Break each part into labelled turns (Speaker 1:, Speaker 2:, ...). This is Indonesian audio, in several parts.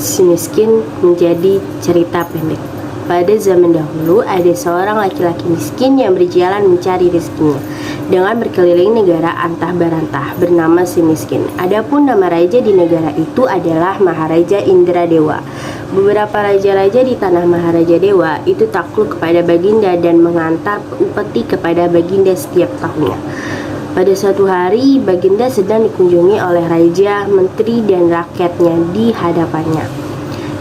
Speaker 1: Si miskin menjadi cerita pendek. Pada zaman dahulu ada seorang laki-laki miskin yang berjalan mencari rezekinya dengan berkeliling negara antah berantah bernama si miskin. Adapun nama raja di negara itu adalah Maharaja Indradewa. Beberapa raja-raja di tanah Maharaja Dewa itu takluk kepada Baginda dan mengantar upeti kepada Baginda setiap tahunnya. Pada suatu hari, Baginda sedang dikunjungi oleh raja, menteri, dan rakyatnya di hadapannya.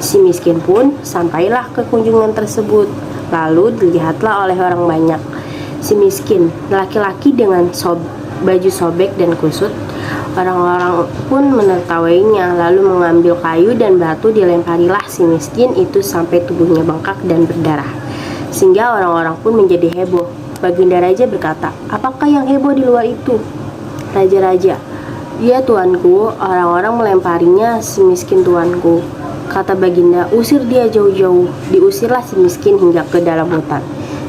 Speaker 1: Si miskin pun sampailah ke kunjungan tersebut. Lalu dilihatlah oleh orang banyak. Si miskin, laki-laki dengan baju sobek dan kusut. Orang-orang pun menertawainya, lalu mengambil kayu dan batu dilemparilah si miskin itu sampai tubuhnya bengkak dan berdarah. Sehingga orang-orang pun menjadi heboh. Baginda Raja berkata, "Apakah yang heboh di luar itu?" Raja-raja, "Ya tuanku, orang-orang melemparinya si miskin tuanku." Kata Baginda, "Usir dia jauh-jauh." Diusirlah si miskin hingga ke dalam hutan.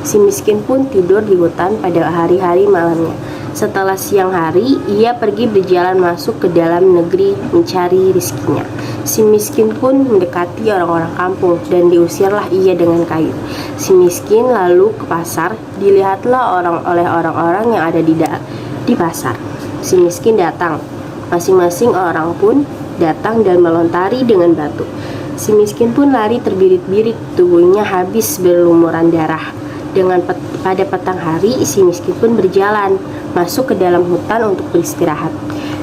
Speaker 1: Si miskin pun tidur di hutan pada hari-hari malamnya. Setelah siang hari, ia pergi berjalan masuk ke dalam negeri mencari rezekinya. Si miskin pun mendekati orang-orang kampung dan diusirlah ia dengan kayu. Si miskin lalu ke pasar, dilihatlah oleh orang-orang yang ada di pasar. Si miskin datang, masing-masing orang pun datang dan melontari dengan batu. Si miskin pun lari terbirit-birit, tubuhnya habis berlumuran darah. Pada petang hari, si miskin pun berjalan masuk ke dalam hutan untuk beristirahat.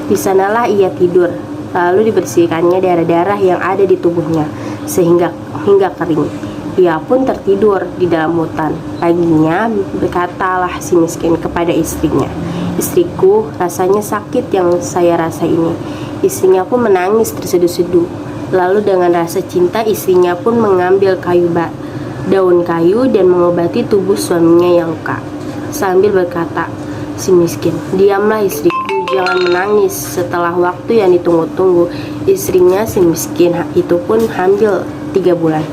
Speaker 1: Di sanalah ia tidur, lalu dibersihkannya darah-darah yang ada di tubuhnya hingga kering. Ia pun tertidur di dalam hutan. Paginya berkatalah si miskin kepada istrinya, "Istriku, rasanya sakit yang saya rasa ini." Istrinya pun menangis terseduh-seduh. Lalu dengan rasa cinta istrinya pun mengambil daun kayu dan mengobati tubuh suaminya yang luka. Sambil berkata, si miskin, "Diamlah istriku, jangan menangis." Setelah waktu yang ditunggu-tunggu, istrinya si miskin itu pun hamil 3 bulan.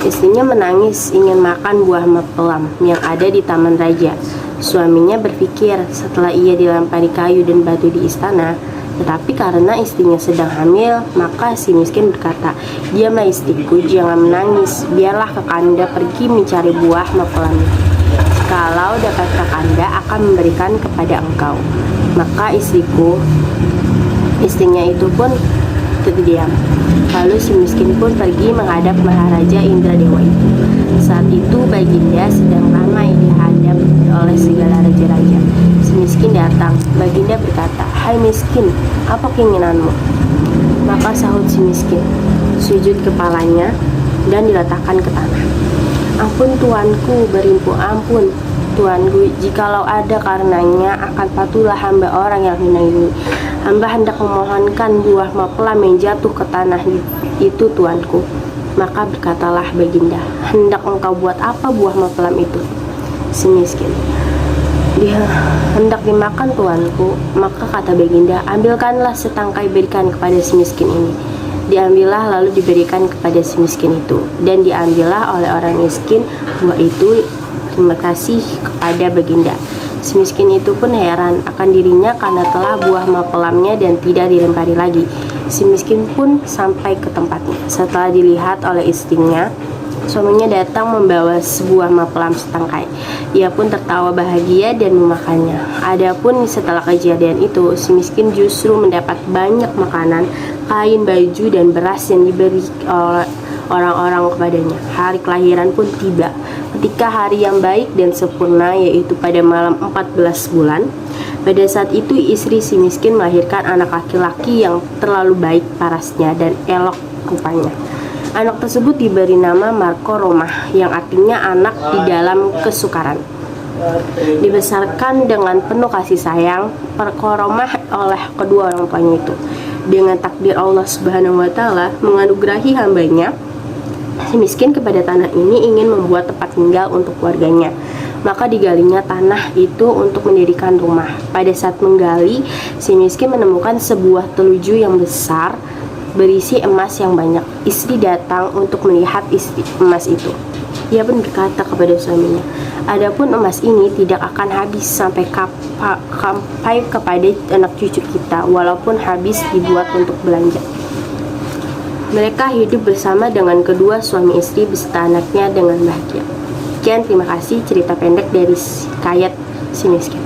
Speaker 1: Istrinya menangis ingin makan buah mapelam yang ada di taman raja. Suaminya berpikir setelah ia dilempari kayu dan batu di istana, tetapi karena istrinya sedang hamil, maka si miskin berkata, "Diamlah istriku, jangan menangis. Biarlah kakanda pergi mencari buah mapelam. Kalau dapat kakanda akan memberikan kepada engkau." Maka istrinya itu pun terdiam. Lalu si miskin pun pergi menghadap Maharaja Indradewa itu. Saat itu Baginda sedang ramai dihadap oleh segala raja-raja. Si miskin datang. Baginda berkata, "Hai miskin, apa keinginanmu?" Maka sahut si miskin, sujud kepalanya dan diletakkan ke tanah. "Ampun tuanku, berimpu ampun tuanku, jikalau ada karenanya akan patuhlah hamba orang yang hina ini. Hamba hendak memohonkan buah mapelam yang jatuh ke tanah itu tuanku." Maka berkatalah Baginda, "Hendak engkau buat apa buah mapelam itu?" Si miskin, "Dia hendak dimakan tuanku." Maka kata Baginda, "Ambilkanlah setangkai, berikan kepada si miskin ini." Diambillah lalu diberikan kepada si miskin itu, dan diambillah oleh orang miskin buah itu. Terima kasih kepada Baginda. Si miskin itu pun heran akan dirinya karena telah buah mapelamnya dan tidak dilempari lagi. Si miskin pun sampai ke tempatnya. Setelah dilihat oleh istrinya, suaminya datang membawa sebuah mapelam setangkai. Ia pun tertawa bahagia dan memakannya. Adapun setelah kejadian itu, si miskin justru mendapat banyak makanan, kain, baju, dan beras yang diberi oleh orang-orang kepadanya. Hari kelahiran pun tiba. Ketika hari yang baik dan sempurna, yaitu pada malam 14 bulan. Pada saat itu istri si miskin melahirkan anak laki-laki yang terlalu baik parasnya dan elok rupanya. Anak tersebut diberi nama Markoromah, yang artinya anak di dalam kesukaran. Dibesarkan dengan penuh kasih sayang Markoromah oleh kedua orang tuanya itu. Dengan takdir Allah Subhanahu wa Ta'ala menganugerahi hambanya, si miskin kepada tanah ini ingin membuat tempat tinggal untuk keluarganya. Maka digalinya tanah itu untuk mendirikan rumah. Pada saat menggali, si miskin menemukan sebuah teluju yang besar berisi emas yang banyak. Istri datang untuk melihat emas itu. Ia pun berkata kepada suaminya, "Adapun emas ini tidak akan habis sampai kepada anak cucu kita, walaupun habis dibuat untuk belanja." Mereka hidup bersama dengan kedua suami istri beserta anaknya dengan bahagia. Sekian, terima kasih cerita pendek dari Kayat si miskin.